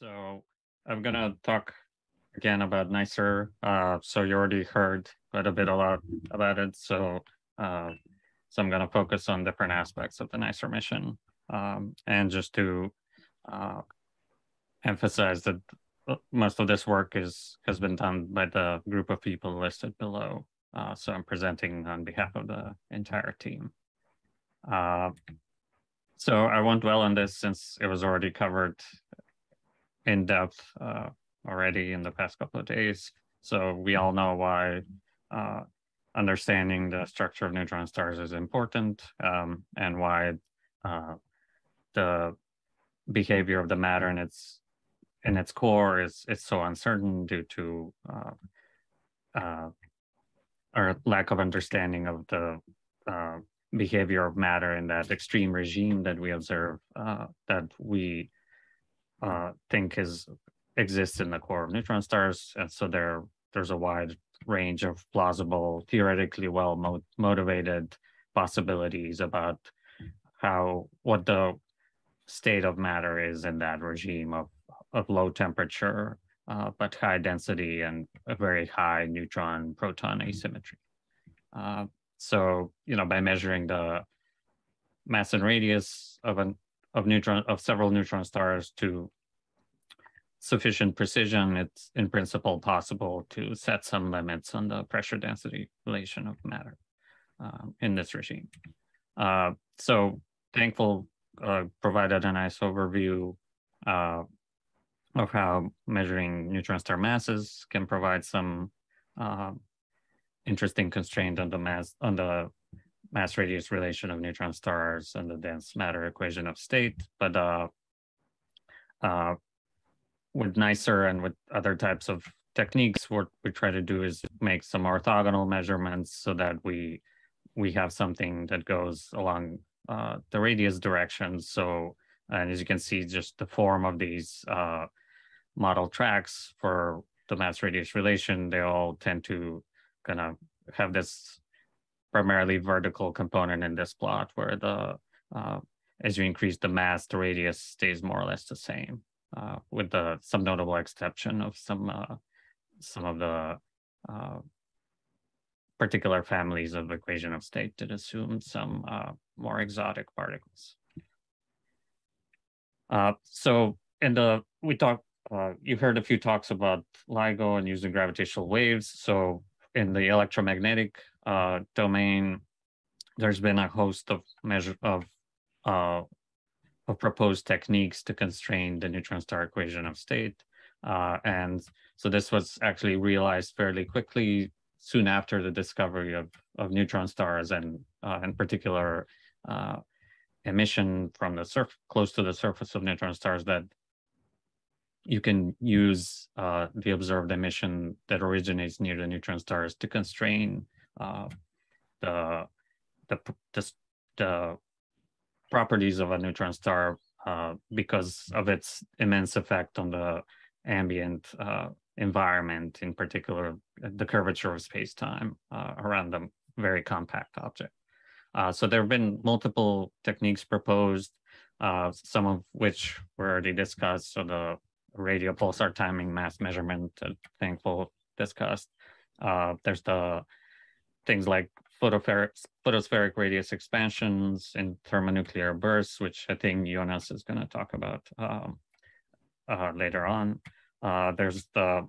So I'm gonna talk again about NICER. So you already heard quite a bit a lot about it. Uh, so I'm gonna focus on different aspects of the NICER mission, and just to uh, emphasize that most of this work has been done by the group of people listed below. So I'm presenting on behalf of the entire team. So I won't dwell on this since it was already covered in depth already in the past couple of days. So we all know why understanding the structure of neutron stars is important, and why the behavior of the matter in its core is so uncertain due to our lack of understanding of the behavior of matter in that extreme regime that we observe, that we think exists in the core of neutron stars. And so there's a wide range of plausible, theoretically well motivated possibilities about what the state of matter is in that regime of low temperature, but high density and a very high neutron proton asymmetry. So, by measuring the mass and radius of several neutron stars to sufficient precision, it's in principle possible to set some limits on the pressure density relation of matter in this regime. So Thankful provided a nice overview of how measuring neutron star masses can provide some interesting constraint on the mass radius relation of neutron stars and the dense matter equation of state. But with NICER and with other types of techniques, what we try to do is make some orthogonal measurements so that we have something that goes along the radius direction. So, and as you can see, just the form of these model tracks for the mass radius relation, they all tend to kind of have this primarily vertical component in this plot where as you increase the mass, the radius stays more or less the same, with some notable exception of some of the particular families of equation of state that assume some more exotic particles. So you've heard a few talks about LIGO and using gravitational waves. So in the electromagnetic domain, there's been a host of proposed techniques to constrain the neutron star equation of state. And so this was actually realized fairly quickly, soon after the discovery of neutron stars, and in particular emission from close to the surface of neutron stars, that you can use the observed emission that originates near the neutron stars to constrain the properties of a neutron star because of its immense effect on the ambient environment, in particular the curvature of space-time around the very compact object. So there have been multiple techniques proposed, some of which were already discussed. So the radio pulsar timing mass measurement that Thankful discussed. There's the things like photospheric radius expansions in thermonuclear bursts, which I think Jonas is going to talk about later on. There's the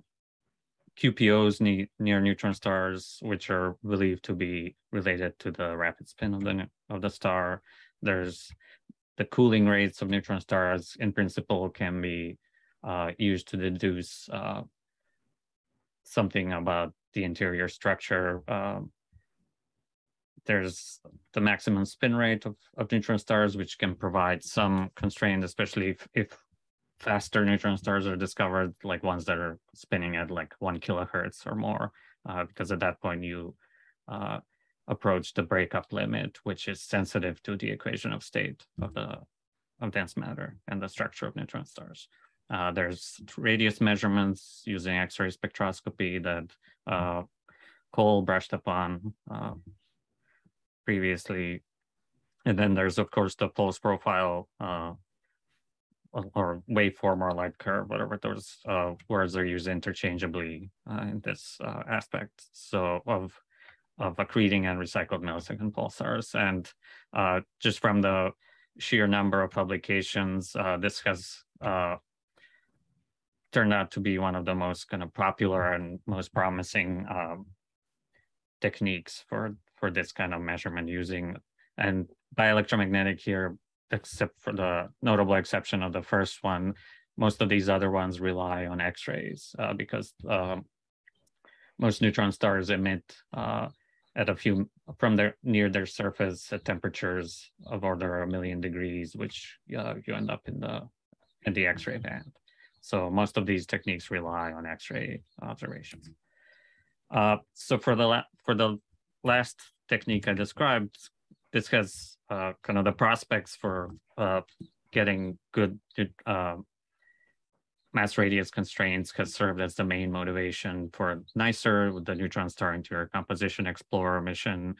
QPOs near neutron stars, which are believed to be related to the rapid spin of the star. There's the cooling rates of neutron stars, in principle, can be used to deduce something about the interior structure. There's the maximum spin rate of neutron stars, which can provide some constraint, especially if faster neutron stars are discovered, like ones that are spinning at like 1 kilohertz or more, because at that point you approach the breakup limit, which is sensitive to the equation of state of dense matter and the structure of neutron stars. There's radius measurements using X-ray spectroscopy that Cole brushed upon previously. And then there's, of course, the pulse profile or waveform or light curve, whatever those words are used interchangeably in this aspect. So of accreting and recycled millisecond pulsars. And just from the sheer number of publications, this has turned out to be one of the most kind of popular and most promising techniques for this kind of measurement using, and by electromagnetic here, except for the notable exception of the first one, most of these other ones rely on X-rays because most neutron stars emit at a few near their surface at temperatures of order 1 million degrees, which you end up in the X-ray band. So most of these techniques rely on X-ray observations. So for the last technique I described, this has kind of the prospects for getting good mass radius constraints has served as the main motivation for NICER with the Neutron Star Interior Composition Explorer mission,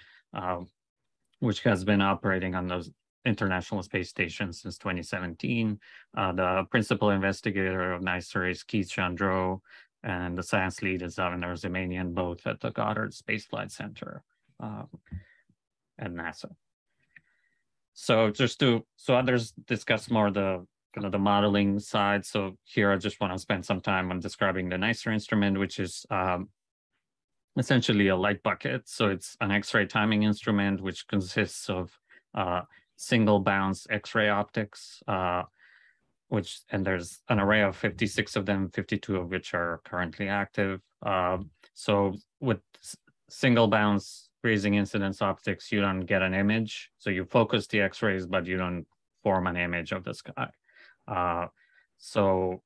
which has been operating on those International Space Station since 2017. The principal investigator of NICER is Keith Chandreau, and the science lead is Avner Zemanian, both at the Goddard Space Flight Center at NASA. So others discuss more the kind of the modeling side. So here I just want to spend some time on describing the NICER instrument, which is essentially a light bucket. So it's an X-ray timing instrument, which consists of single bounce X-ray optics, and there's an array of 56 of them, 52 of which are currently active. So with single bounce raising incidence optics, you don't get an image. So you focus the X-rays, but you don't form an image of the sky. So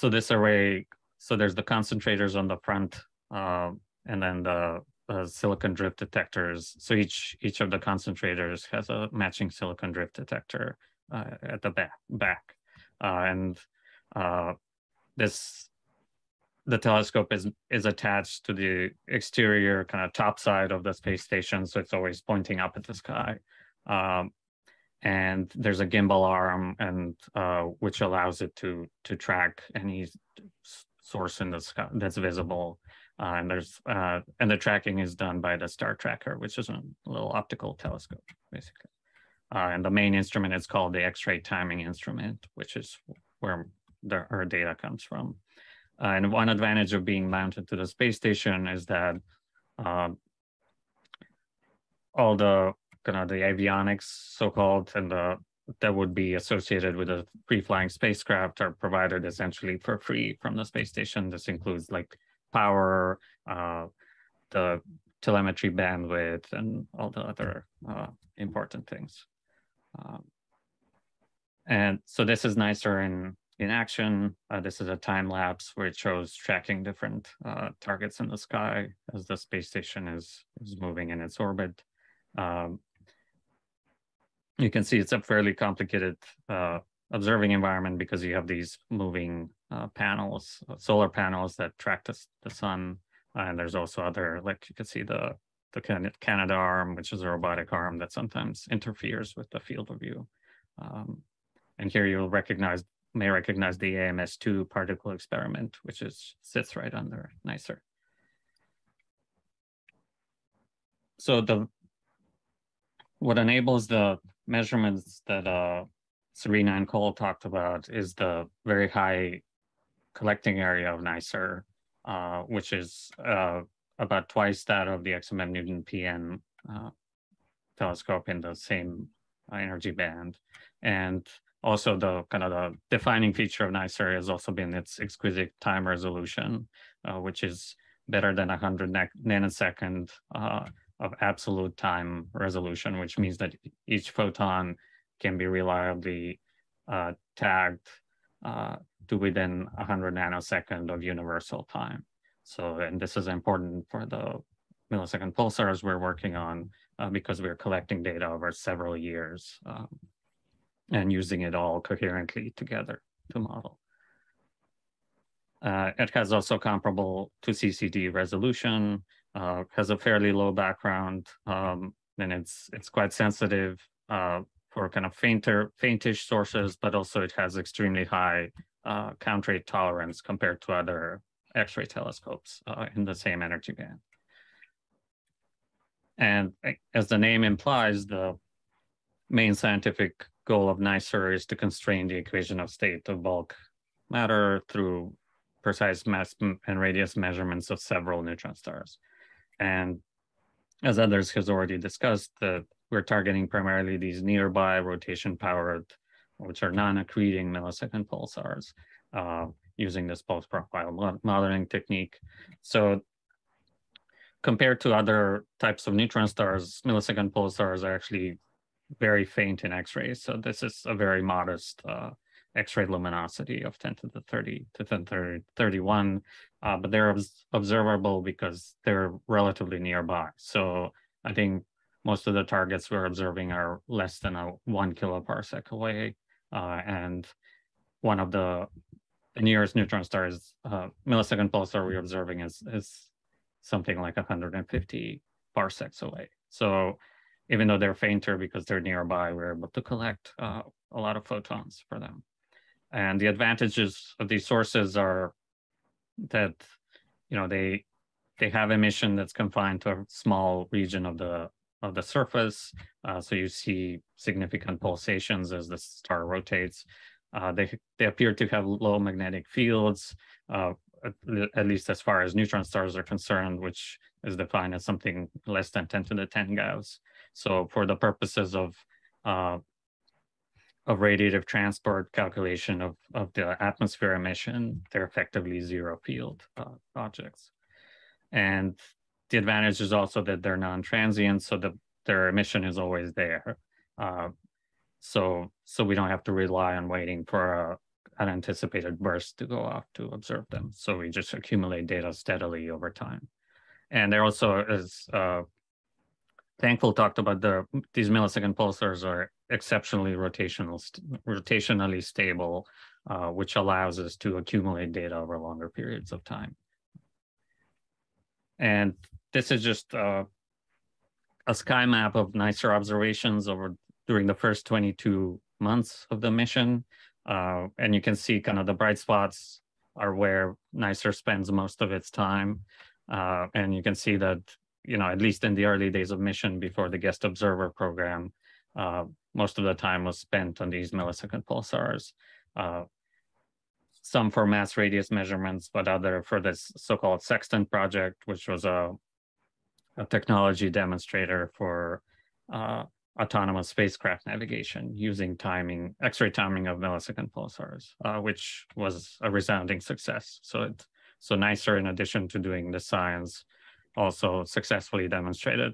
this array, so there's the concentrators on the front, and then the silicon drift detectors. So each of the concentrators has a matching silicon drift detector at the back. The telescope is attached to the exterior kind of top side of the space station, so it's always pointing up at the sky. And there's a gimbal arm, and which allows it to track any source in the sky that's visible. And the tracking is done by the Star Tracker, which is a little optical telescope, basically. And the main instrument is called the X-ray timing instrument, which is where our data comes from. And one advantage of being mounted to the space station is that all the kind of the avionics, so-called, and that would be associated with a free-flying spacecraft are provided essentially for free from the space station. This includes like power, the telemetry bandwidth, and all the other important things. And so this is NICER in action. This is a time lapse where it shows tracking different targets in the sky as the space station is moving in its orbit. You can see it's a fairly complicated observing environment because you have these moving panels, solar panels that track the sun. And there's also other, like you can see the Canadarm, which is a robotic arm that sometimes interferes with the field of view. And here you'll may recognize the AMS-2 particle experiment, which sits right under NICER. So what enables the measurements that Serena and Cole talked about is the very high collecting area of NICER, which is about twice that of the XMM Newton PN telescope in the same energy band. And also the kind of the defining feature of NICER has also been its exquisite time resolution, which is better than 100 nanosecond of absolute time resolution, which means that each photon can be reliably tagged to within 100 nanosecond of universal time. So, and this is important for the millisecond pulsars we're working on because we're collecting data over several years and using it all coherently together to model. It has also comparable to CCD resolution, has a fairly low background, and it's quite sensitive for kind of faintish sources, but also it has extremely high count rate tolerance compared to other X-ray telescopes in the same energy band. And as the name implies, the main scientific goal of NICER is to constrain the equation of state of bulk matter through precise mass and radius measurements of several neutron stars. And as others has already discussed, we're targeting primarily these nearby rotation-powered, which are non-accreting millisecond pulsars, using this pulse profile modeling technique. So compared to other types of neutron stars, millisecond pulsars are actually very faint in X-rays. So this is a very modest X-ray luminosity of 10 to the 30 to 10 to the 31, but they're observable because they're relatively nearby. So I think most of the targets we're observing are less than 1 kiloparsec away, and one of the nearest neutron stars, millisecond pulsar we're observing is something like 150 parsecs away. So even though they're fainter because they're nearby, we're able to collect a lot of photons for them. And the advantages of these sources are that, you know, they have emission that's confined to a small region of the surface. So you see significant pulsations as the star rotates. They appear to have low magnetic fields, at least as far as neutron stars are concerned, which is defined as something less than 10 to the 10 Gauss. So for the purposes of radiative transport calculation of the atmosphere emission, they're effectively zero field objects. And the advantage is also that they're non-transient, so their emission is always there. So we don't have to rely on waiting for an anticipated burst to go off to observe them. So we just accumulate data steadily over time. And there also is, Thankful talked about these millisecond pulsars are exceptionally rotationally stable, which allows us to accumulate data over longer periods of time. And this is just a sky map of NICER observations during the first 22 months of the mission. And you can see kind of the bright spots are where NICER spends most of its time. And you can see that, you know, at least in the early days of mission before the guest observer program, most of the time was spent on these millisecond pulsars. Some for mass radius measurements, but other for this so-called Sextant project, which was a technology demonstrator for autonomous spacecraft navigation using X-ray timing of millisecond pulsars, which was a resounding success. So NICER, in addition to doing the science, also successfully demonstrated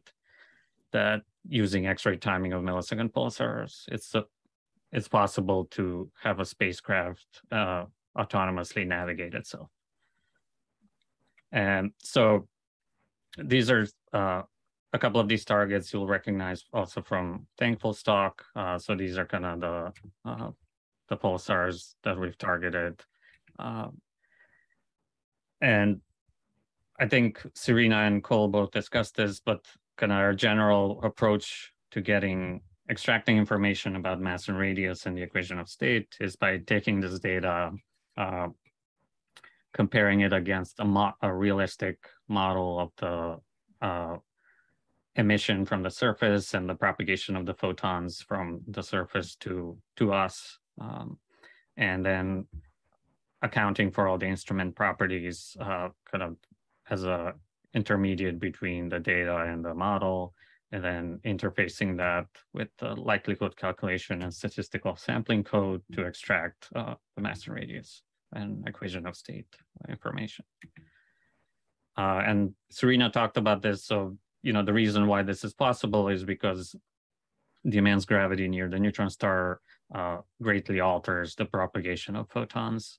that using X-ray timing of millisecond pulsars, it's possible to have a spacecraft autonomously navigate itself. And so these are a couple of these targets you'll recognize also from Thankful's talk. So these are kind of the pulsars that we've targeted. And I think Serena and Cole both discussed this, but kind of our general approach to extracting information about mass and radius and the equation of state is by taking this data, comparing it against a realistic model of the emission from the surface and the propagation of the photons from the surface to us, and then accounting for all the instrument properties kind of as a intermediate between the data and the model, and then interfacing that with the likelihood calculation and statistical sampling code to extract the mass and radius and equation of state information. And Serena talked about this. So, you know, the reason why this is possible is because the immense gravity near the neutron star greatly alters the propagation of photons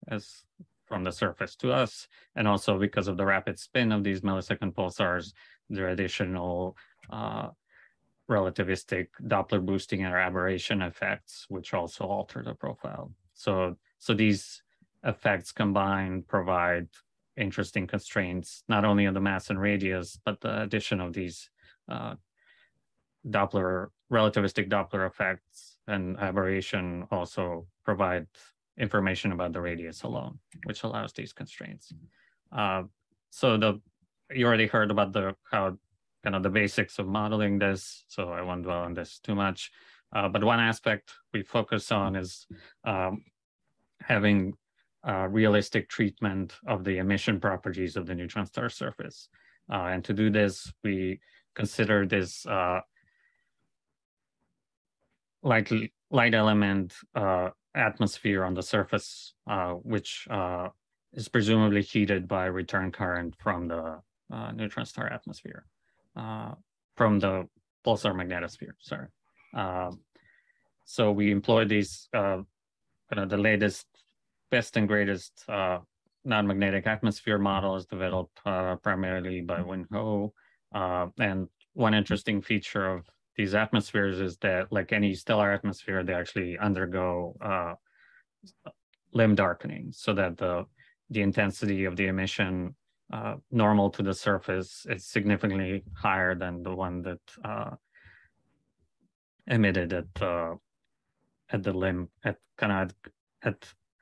as from the surface to us, and also because of the rapid spin of these millisecond pulsars, there are additional relativistic Doppler boosting or aberration effects, which also alter the profile. So these effects combined provide interesting constraints, not only on the mass and radius, but the addition of these relativistic Doppler effects and aberration also provide information about the radius alone, which allows these constraints. So you already heard about how kind of the basics of modeling this, so I won't dwell on this too much. But one aspect we focus on is having realistic treatment of the emission properties of the neutron star surface. And to do this, we consider this light element atmosphere on the surface, which is presumably heated by return current from the neutron star atmosphere, from the pulsar magnetosphere, sorry. So we employ these, kind of the latest, best and greatest non-magnetic atmosphere models developed primarily by Win Ho. And one interesting feature of these atmospheres is that, like any stellar atmosphere, they actually undergo limb darkening, so that the intensity of the emission normal to the surface is significantly higher than the one that emitted at the limb at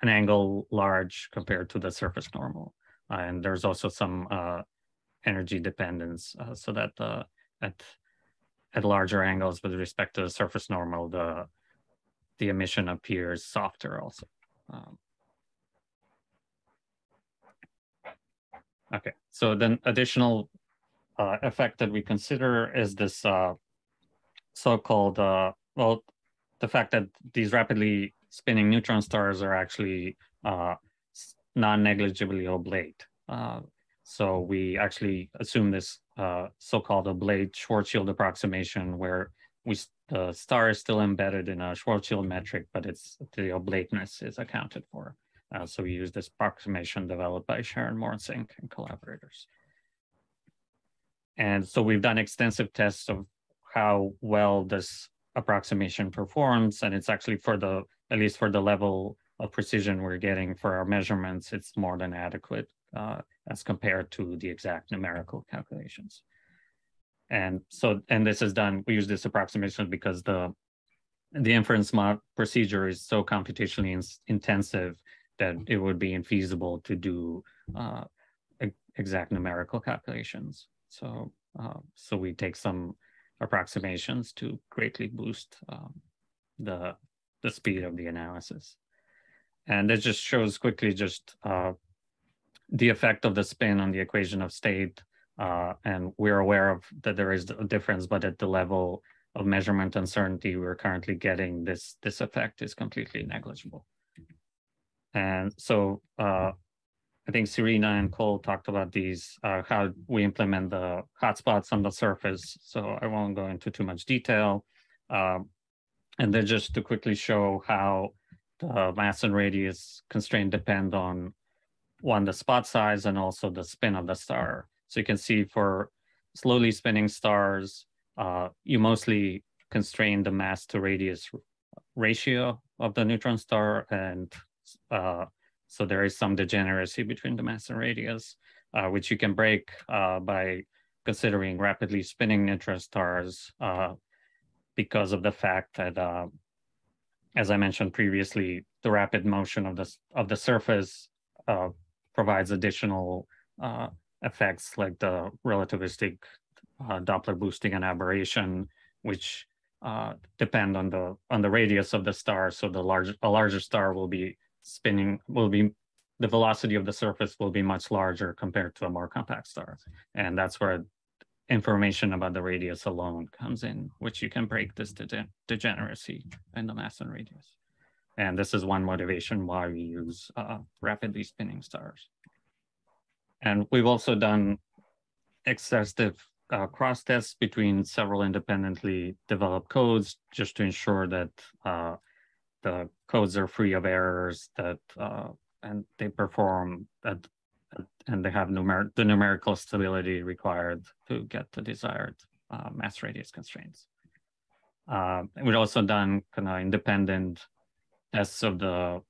an angle large compared to the surface normal. And there's also some energy dependence, so that at larger angles with respect to the surface normal, the emission appears softer also. Okay, so then additional effect that we consider is this so-called, well, the fact that these rapidly spinning neutron stars are actually non-negligibly oblate. So we actually assume this so-called oblate Schwarzschild approximation, where the star is still embedded in a Schwarzschild metric, but the oblateness is accounted for. So we use this approximation developed by Sharon Morsink and collaborators. And so we've done extensive tests of how well this approximation performs, and it's actually at least for the level of precision we're getting for our measurements, it's more than adequate as compared to the exact numerical calculations. And this is done, we use this approximation because the inference procedure is so computationally intensive that it would be infeasible to do exact numerical calculations. So we take some approximations to greatly boost the speed of the analysis. And it just shows quickly just the effect of the spin on the equation of state. And we're aware of that there is a difference, but at the level of measurement uncertainty we're currently getting, this effect is completely negligible. And so I think Serena and Cole talked about these, how we implement the hotspots on the surface. So I won't go into too much detail. And then just to quickly show how the mass and radius constraint depend on, one, the spot size and also the spin of the star. So you can see for slowly spinning stars, you mostly constrain the mass to radius ratio of the neutron star, and so there is some degeneracy between the mass and radius, which you can break by considering rapidly spinning neutron stars because of the fact that, as I mentioned previously, the rapid motion of the surface provides additional effects like the relativistic Doppler boosting and aberration, which depend on the radius of the star. So a larger star will be spinning, the velocity of the surface will be much larger compared to a more compact star. And that's where information about the radius alone comes in, which you can break this degeneracy in the mass and radius. And this is one motivation why we use rapidly spinning stars. And we've also done excessive cross tests between several independently developed codes just to ensure that the codes are free of errors, that and they perform and they have the numerical stability required to get the desired mass radius constraints. We've also done kind of independent tests of the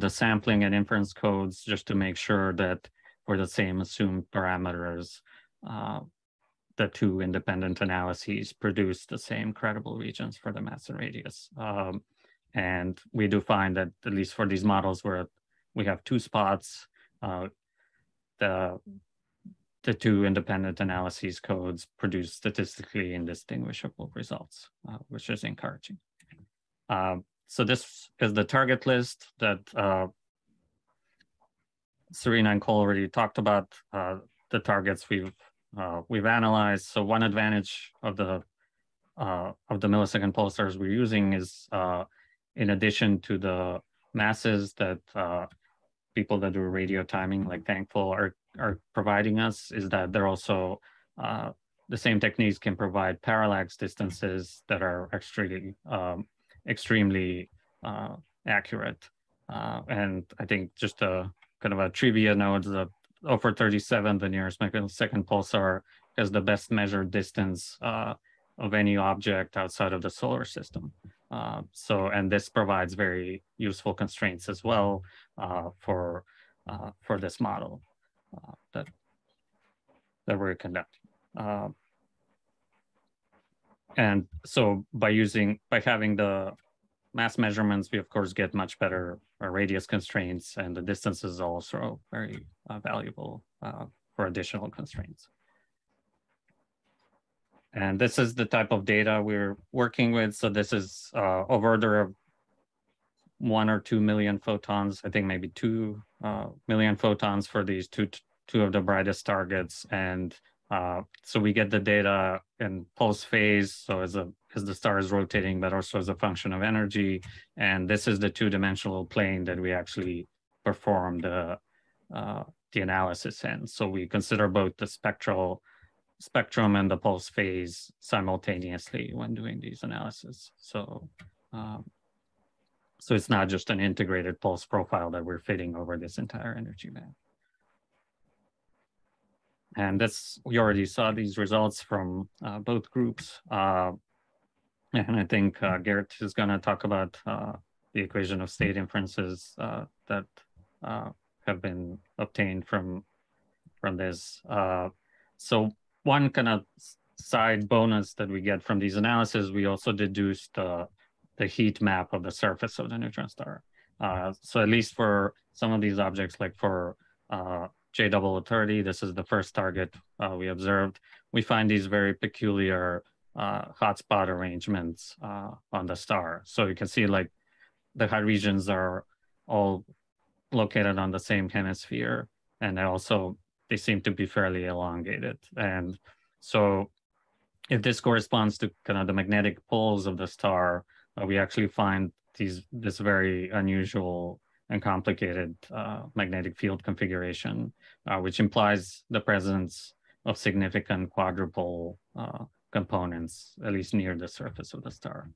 sampling and inference codes just to make sure that for the same assumed parameters, the two independent analyses produce the same credible regions for the mass and radius. And we do find that, at least for these models where we have two spots, the two independent analyses codes produce statistically indistinguishable results, which is encouraging. So this is the target list that Serena and Cole already talked about. The targets we've analyzed. So one advantage of the millisecond pulsars we're using is, in addition to the masses that people that do radio timing, like Thankful, are providing us, is that they're also the same techniques can provide parallax distances that are extremely accurate. And I think just a kind of a trivia note, the 0437, the nearest millisecond pulsar, has the best measured distance of any object outside of the solar system. And this provides very useful constraints as well for this model that we're conducting. And so by having the mass measurements, we of course get much better radius constraints, and the distance is also very valuable for additional constraints. And this is the type of data we're working with. So this is of order of 1 or 2 million photons, I think maybe 2 million photons for these two of the brightest targets. And so we get the data in pulse phase, so as the star is rotating, but also as a function of energy. And this is the two-dimensional plane that we actually perform the analysis in. So we consider both the spectrum and the pulse phase simultaneously when doing these analyses. So it's not just an integrated pulse profile that we're fitting over this entire energy band. And we already saw these results from both groups. And I think Garrett is going to talk about the equation of state inferences that have been obtained from this. So one kind of side bonus that we get from these analyses, we also deduced the heat map of the surface of the neutron star. So at least for some of these objects, like for J0030, this is the first target we observed, we find these very peculiar hotspot arrangements on the star. So you can see like the high regions are all located on the same hemisphere, and they seem to be fairly elongated. And so if this corresponds to kind of the magnetic poles of the star, we actually find this very unusual and complicated magnetic field configuration, which implies the presence of significant quadrupole components, at least near the surface of the star.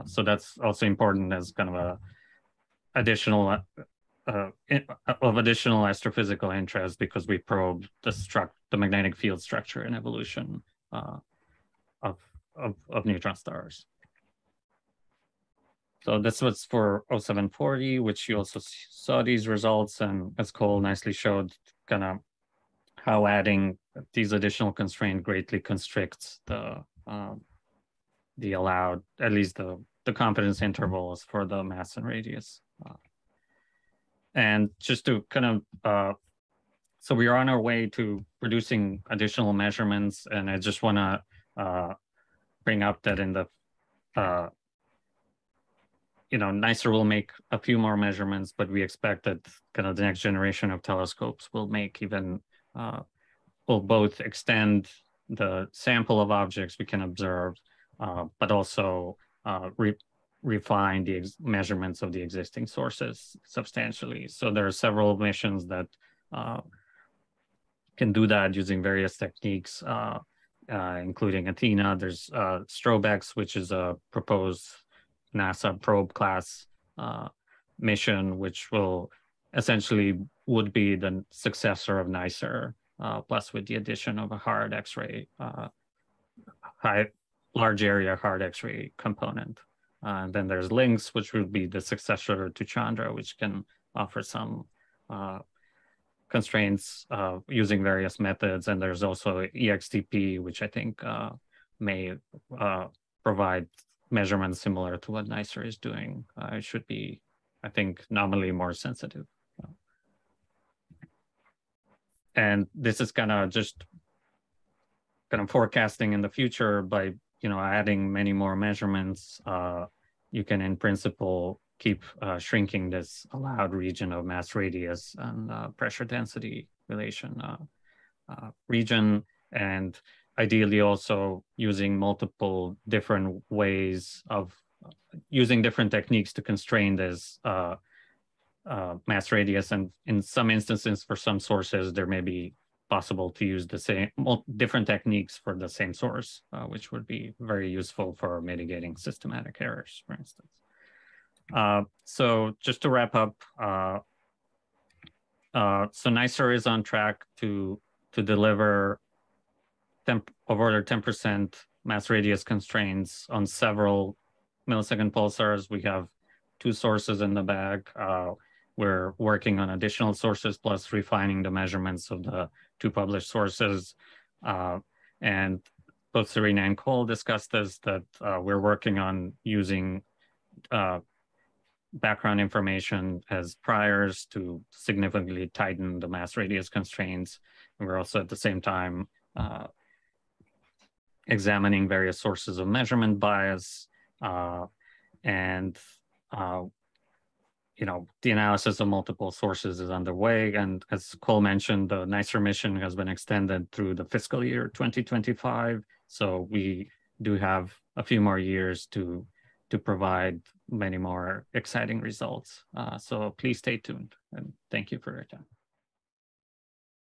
So that's also important as kind of a additional astrophysical interest, because we probe the magnetic field structure and evolution of neutron stars. So this was for 0740, which you also saw these results, and as Cole nicely showed, kind of how adding these additional constraints greatly constricts the allowed, at least the confidence intervals for the mass and radius. And just to kind of, so we are on our way to producing additional measurements, and I just want to bring up that in the NICER will make a few more measurements, but we expect that kind of the next generation of telescopes will will both extend the sample of objects we can observe, but also refine the measurements of the existing sources substantially. So there are several missions that can do that using various techniques, including Athena. There's StrobeX, which is a proposed NASA probe class mission, which would be the successor of NICER, plus with the addition of a hard X-ray, large area hard X-ray component. And then there's Lynx, which would be the successor to Chandra, which can offer some constraints using various methods. And there's also EXTP, which I think may provide measurements similar to what NICER is doing. It should be, I think, nominally more sensitive. And this is kind of just forecasting in the future by adding many more measurements. You can, in principle, keep shrinking this allowed region of mass radius and pressure density relation region, and ideally also using multiple different ways of using different techniques to constrain this mass radius. And in some instances, for some sources, there may be possible to use the same different techniques for the same source, which would be very useful for mitigating systematic errors, for instance. So just to wrap up, so NICER is on track to deliver of order 10% mass radius constraints on several millisecond pulsars. We have 2 sources in the bag. We're working on additional sources plus refining the measurements of the 2 published sources. And both Serena and Cole discussed this, that we're working on using background information as priors to significantly tighten the mass radius constraints. And we're also at the same time examining various sources of measurement bias, and the analysis of multiple sources is underway. And as Cole mentioned, the NICER mission has been extended through the fiscal year 2025. So we do have a few more years to provide many more exciting results. So please stay tuned, and thank you for your time.